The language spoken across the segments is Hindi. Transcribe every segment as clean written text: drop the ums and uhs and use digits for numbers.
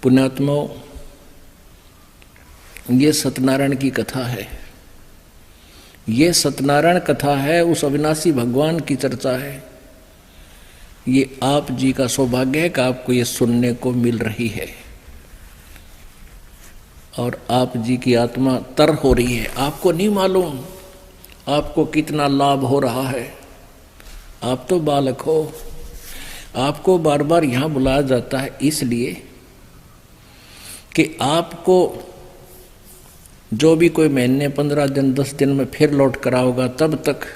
पुण्यात्माओं, ये सत्यनारायण की कथा है। ये सत्यनारायण कथा है, उस अविनाशी भगवान की चर्चा है। ये आप जी का सौभाग्य है कि आपको ये सुनने को मिल रही है और आप जी की आत्मा तर हो रही है। आपको नहीं मालूम आपको कितना लाभ हो रहा है। आप तो बालक हो। आपको बार बार यहाँ बुलाया जाता है इसलिए कि आपको जो भी कोई महीने 15 दिन 10 दिन में फिर लौट कर आओगा, तब तक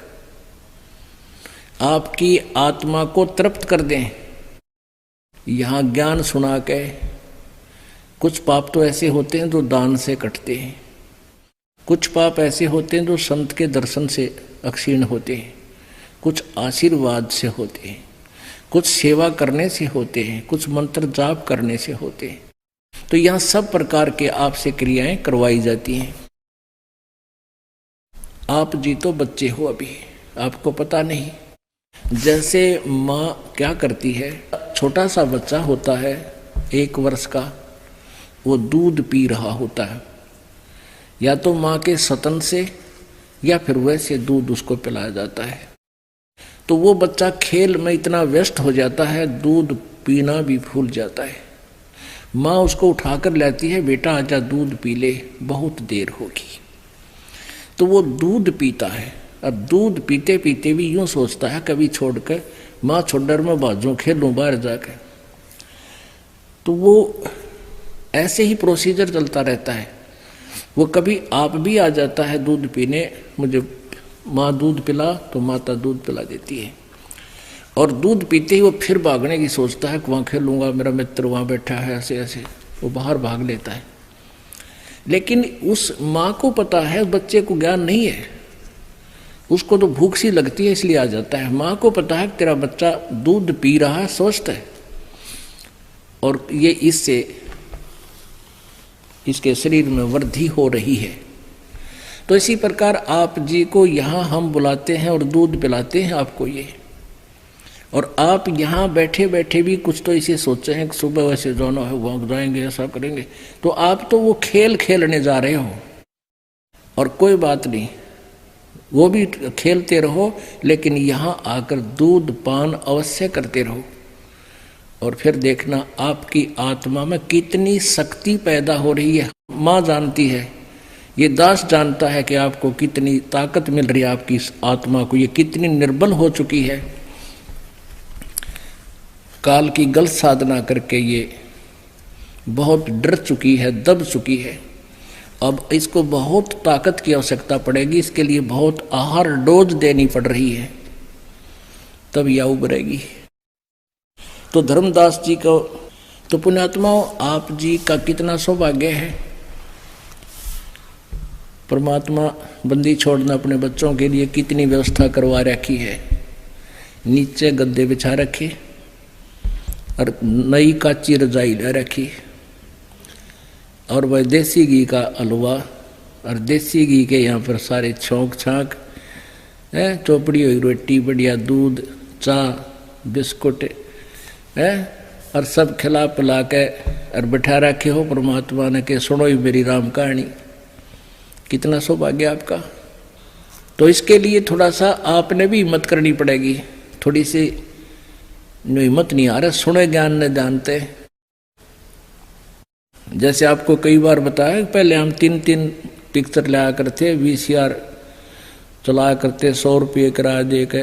आपकी आत्मा को तृप्त कर दें। यहाँ ज्ञान सुना के कुछ पाप तो ऐसे होते हैं जो दान से कटते हैं, कुछ पाप ऐसे होते हैं जो संत के दर्शन से अक्षीण होते हैं, कुछ आशीर्वाद से होते हैं, कुछ सेवा करने से होते हैं, कुछ मंत्र जाप करने से होते हैं। तो यहाँ सब प्रकार के आपसे क्रियाएं करवाई जाती हैं। आप जी तो बच्चे हो, अभी आपको पता नहीं। जैसे माँ क्या करती है, छोटा सा बच्चा होता है 1 वर्ष का, वो दूध पी रहा होता है, या तो माँ के स्तन से या फिर वैसे दूध उसको पिलाया जाता है। तो वो बच्चा खेल में इतना व्यस्त हो जाता है, दूध पीना भी भूल जाता है। माँ उसको उठाकर लाती है, बेटा आजा दूध पी ले, बहुत देर होगी। तो वो दूध पीता है। अब दूध पीते पीते भी यूं सोचता है कभी छोड़कर माँ छोड़कर मैं बाजू खेलूं बाहर जाकर। तो वो ऐसे ही प्रोसीजर चलता रहता है। वो कभी आप भी आ जाता है दूध पीने, मुझे माँ दूध पिला, तो माता दूध पिला देती है। और दूध पीते ही वो फिर भागने की सोचता है कि वहाँ खेलूंगा, मेरा मित्र वहाँ बैठा है, ऐसे ऐसे वो बाहर भाग लेता है। लेकिन उस माँ को पता है, बच्चे को ज्ञान नहीं है, उसको तो भूख सी लगती है इसलिए आ जाता है। माँ को पता है कि तेरा बच्चा दूध पी रहा है, स्वस्थ है, और ये इससे इसके शरीर में वृद्धि हो रही है। तो इसी प्रकार आप जी को यहाँ हम बुलाते हैं और दूध पिलाते हैं आपको ये। और आप यहाँ बैठे बैठे भी कुछ तो इसे सोचे हैं कि सुबह वैसे जाना है, वहाँ जाएंगे, ऐसा करेंगे। तो आप तो वो खेल खेलने जा रहे हो, और कोई बात नहीं, वो भी खेलते रहो, लेकिन यहाँ आकर दूध पान अवश्य करते रहो। और फिर देखना आपकी आत्मा में कितनी शक्ति पैदा हो रही है। माँ जानती है, ये दास जानता है कि आपको कितनी ताकत मिल रही है, आपकी इस आत्मा को ये कितनी निर्बल हो चुकी है। काल की गलत साधना करके ये बहुत डर चुकी है, दब चुकी है। अब इसको बहुत ताकत की आवश्यकता पड़ेगी, इसके लिए बहुत आहार डोज देनी पड़ रही है, तब यह उभरेगी। तो धर्मदास जी को, तो पुण्यात्माओं आप जी का कितना सौभाग्य है। परमात्मा बंदी छोड़ना अपने बच्चों के लिए कितनी व्यवस्था करवा रखी है। नीचे गद्दे बिछा रखे और नई काची रजाई ले रखी, और वह देसी घी का हलवा, और देसी घी के यहाँ पर सारे छौंक छाँक है, चौपड़ी हुई रोटी, बढ़िया दूध, चाय, बिस्कुट है, और सब खिला पिला के और बैठा रखे हो परमात्मा ने के सुनो ही मेरी राम कहानी। कितना सौभाग्य आपका। तो इसके लिए थोड़ा सा आपने भी हिम्मत करनी पड़ेगी। थोड़ी सी हिम्मत नहीं आ रहा, सुने ज्ञान न जानते। जैसे आपको कई बार बताया, पहले हम 3 पिक्चर लाया करते, VCR चलाया करते, 100 रुपये किराया दे के,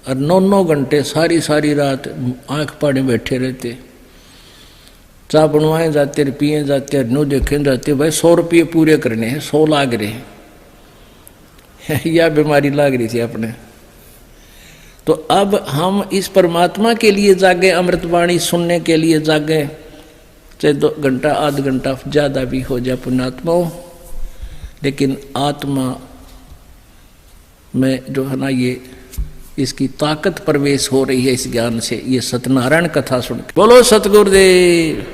और 9 घंटे सारी रात आंख पानी बैठे रहते, चाय बनवाए जाते, पिए जाते, नो देखे जाते। भाई 100 रुपये पूरे करने हैं, 100 लाग रहे हैं या बीमारी लाग रही थी अपने। तो अब हम इस परमात्मा के लिए जागे, अमृतवाणी सुनने के लिए जागे, चाहे 2 घंटा आध घंटा ज़्यादा भी हो जाए पुण्यात्माओं, लेकिन आत्मा में जो है ना, ये इसकी ताकत प्रवेश हो रही है इस ज्ञान से, ये सत्यनारायण कथा सुन के। बोलो सतगुरुदेव।